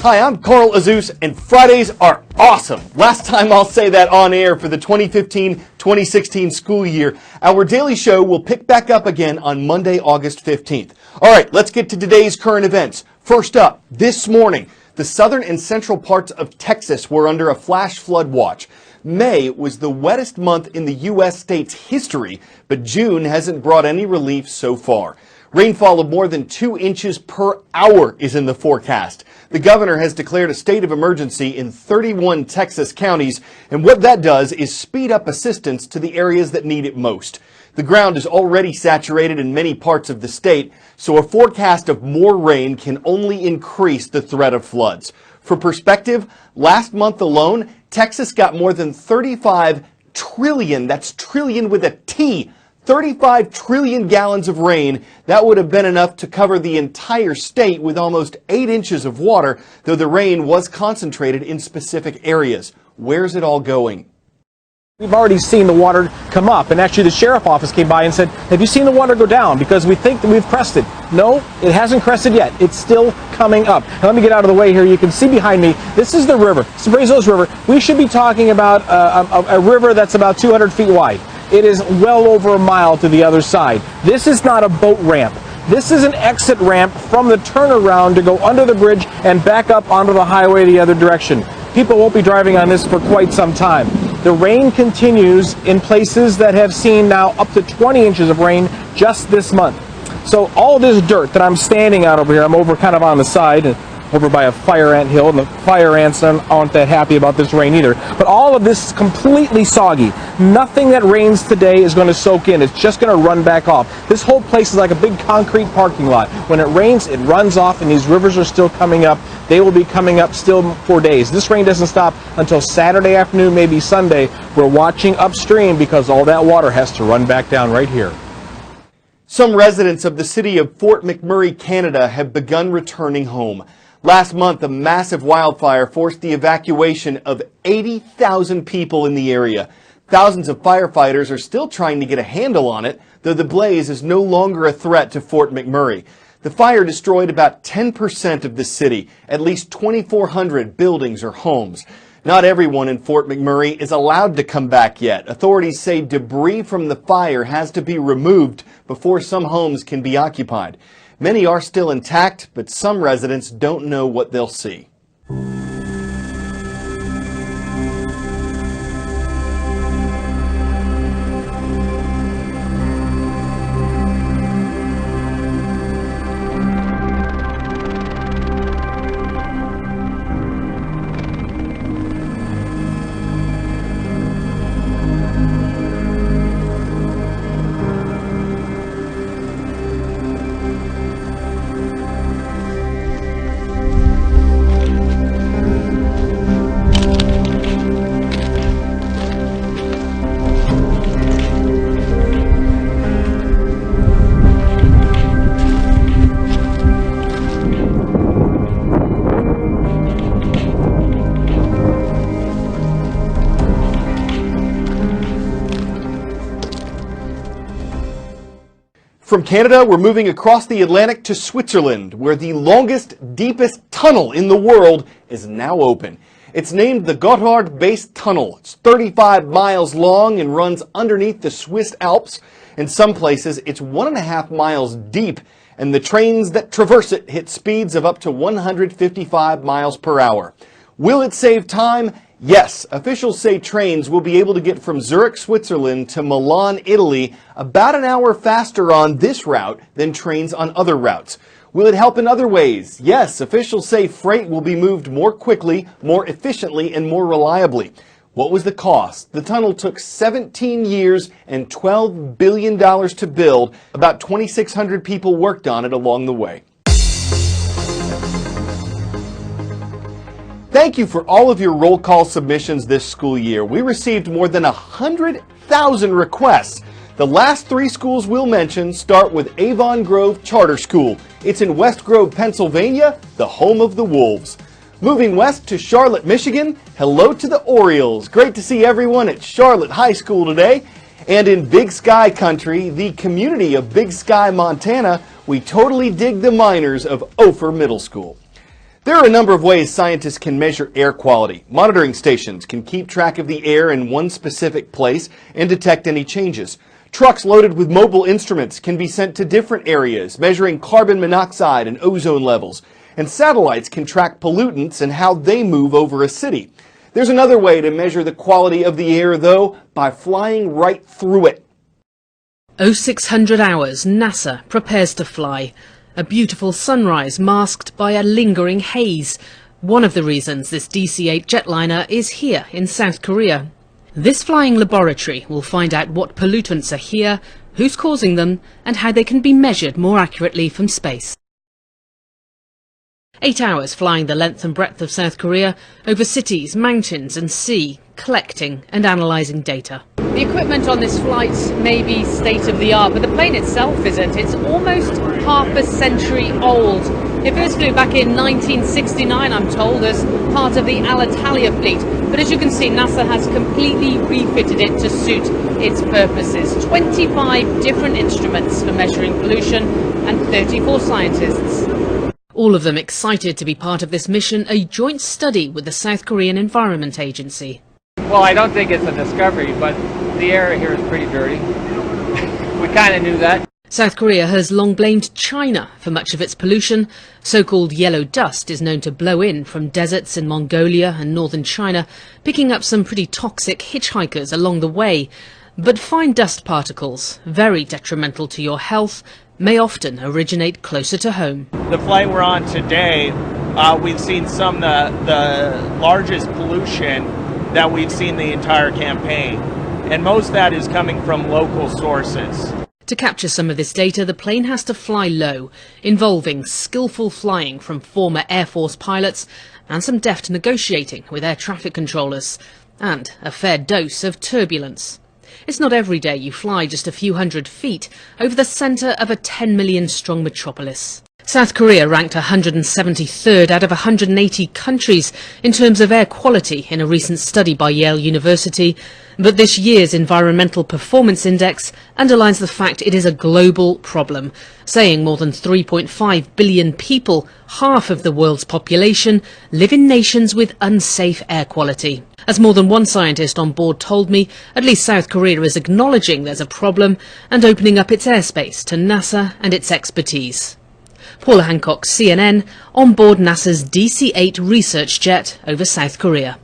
Hi, I'm Carl Azus, and Fridays are awesome. Last time I'll say that on air for the 2015-2016 school year. Our daily show will pick back up again on Monday, August 15th. All right, let's get to today's current events. First up, this morning, the southern and central parts of Texas were under a flash flood watch. May was the wettest month in the U.S. state's history, but June hasn't brought any relief so far. Rainfall of more than 2 inches per hour is in the forecast. The governor has declared a state of emergency in 31 Texas counties, and what that does is speed up assistance to the areas that need it most. The ground is already saturated in many parts of the state, so a forecast of more rain can only increase the threat of floods. For perspective, last month alone, Texas got more than 35 trillion, that's trillion with a T, 35 trillion gallons of rain. That would have been enough to cover the entire state with almost 8 inches of water, though the rain was concentrated in specific areas. Where's it all going? We've already seen the water come up, and actually the sheriff office came by and said, have you seen the water go down? Because we think that we've crested. No, it hasn't crested yet. It's still coming up. Now, let me get out of the way here. You can see behind me, this is the river. It's the Brazos River. We should be talking about a river that's about 200 feet wide. It is well over a mile to the other side. This is not a boat ramp. This is an exit ramp from the turnaround to go under the bridge and back up onto the highway the other direction. People won't be driving on this for quite some time. The rain continues in places that have seen now up to 20 inches of rain just this month. So all this dirt that I'm standing on over here, I'm over kind of on the side, over by a fire ant hill, and the fire ants aren't that happy about this rain either. But all of this is completely soggy. Nothing that rains today is going to soak in. It's just going to run back off. This whole place is like a big concrete parking lot. When it rains, it runs off, and these rivers are still coming up. They will be coming up still for days. This rain doesn't stop until Saturday afternoon, maybe Sunday. We're watching upstream because all that water has to run back down right here. Some residents of the city of Fort McMurray, Canada, have begun returning home. Last month, a massive wildfire forced the evacuation of 80,000 people in the area. Thousands of firefighters are still trying to get a handle on it, though the blaze is no longer a threat to Fort McMurray. The fire destroyed about 10% of the city, at least 2,400 buildings or homes. Not everyone in Fort McMurray is allowed to come back yet. Authorities say debris from the fire has to be removed before some homes can be occupied. Many are still intact, but some residents don't know what they'll see. From Canada, we're moving across the Atlantic to Switzerland, where the longest, deepest tunnel in the world is now open. It's named the Gotthard Base Tunnel. It's 35 miles long and runs underneath the Swiss Alps. In some places, it's 1.5 miles deep, and the trains that traverse it hit speeds of up to 155 miles per hour. Will it save time? Yes, officials say trains will be able to get from Zurich, Switzerland to Milan, Italy about an hour faster on this route than trains on other routes. Will it help in other ways? Yes, officials say freight will be moved more quickly, more efficiently, and more reliably. What was the cost? The tunnel took 17 years and $12 billion to build. About 2,600 people worked on it along the way. Thank you for all of your roll call submissions this school year. We received more than 100,000 requests. The last 3 schools we'll mention start with Avon Grove Charter School. It's in West Grove, Pennsylvania, the home of the Wolves. Moving west to Charlotte, Michigan, hello to the Orioles. Great to see everyone at Charlotte High School today. And in Big Sky country, the community of Big Sky, Montana, we totally dig the miners of Ophir Middle School. There are a number of ways scientists can measure air quality. Monitoring stations can keep track of the air in one specific place and detect any changes. Trucks loaded with mobile instruments can be sent to different areas, measuring carbon monoxide and ozone levels. And satellites can track pollutants and how they move over a city. There's another way to measure the quality of the air, though, by flying right through it. 0600 hours, NASA prepares to fly. A beautiful sunrise masked by a lingering haze. One of the reasons this DC-8 jetliner is here in South Korea. This flying laboratory will find out what pollutants are here, who's causing them, and how they can be measured more accurately from space. 8 hours flying the length and breadth of South Korea, over cities, mountains and sea, collecting and analysing data. The equipment on this flight may be state-of-the-art, but the plane itself isn't. It's almost half a century old. It first flew back in 1969, I'm told, as part of the Alitalia fleet. But as you can see, NASA has completely refitted it to suit its purposes. 25 different instruments for measuring pollution and 34 scientists. All of them excited to be part of this mission, a joint study with the South Korean Environment Agency. Well, I don't think it's a discovery, but the air here is pretty dirty. We kind of knew that. South Korea has long blamed China for much of its pollution. So-called yellow dust is known to blow in from deserts in Mongolia and northern China, picking up some pretty toxic hitchhikers along the way. But fine dust particles, very detrimental to your health, may often originate closer to home. The flight we're on today, we've seen some of the largest pollution that we've seen the entire campaign. And most of that is coming from local sources. To capture some of this data, the plane has to fly low, involving skillful flying from former Air Force pilots and some deft negotiating with air traffic controllers, and a fair dose of turbulence. It's not every day you fly just a few hundred feet over the centre of a 10 million strong metropolis. South Korea ranked 173rd out of 180 countries in terms of air quality in a recent study by Yale University, but this year's Environmental Performance Index underlines the fact it is a global problem, saying more than 3.5 billion people, half of the world's population, live in nations with unsafe air quality. As more than one scientist on board told me, at least South Korea is acknowledging there's a problem and opening up its airspace to NASA and its expertise. Paula Hancock, CNN, on board NASA's DC-8 research jet over South Korea.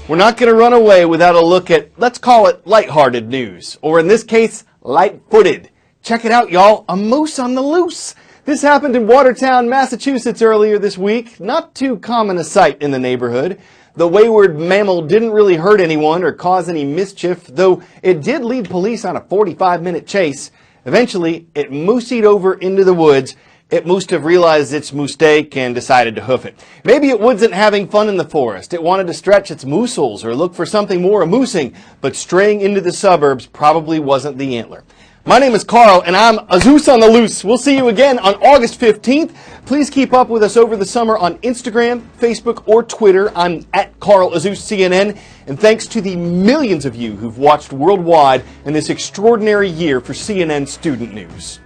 We're not going to run away without a look at, let's call it lighthearted news, or in this case, light-footed. Check it out, y'all, a moose on the loose. This happened in Watertown, Massachusetts earlier this week. Not too common a sight in the neighborhood. The wayward mammal didn't really hurt anyone or cause any mischief, though it did lead police on a 45-minute chase. Eventually, it moosied over into the woods. It must have realized its mistake and decided to hoof it. Maybe it wasn't having fun in the forest. It wanted to stretch its muscles or look for something more amusing, but straying into the suburbs probably wasn't the antler. My name is Carl, and I'm Azus on the Loose. We'll see you again on August 15th. Please keep up with us over the summer on Instagram, Facebook, or Twitter. I'm at Carl Azus CNN. And thanks to the millions of you who've watched worldwide in this extraordinary year for CNN Student News.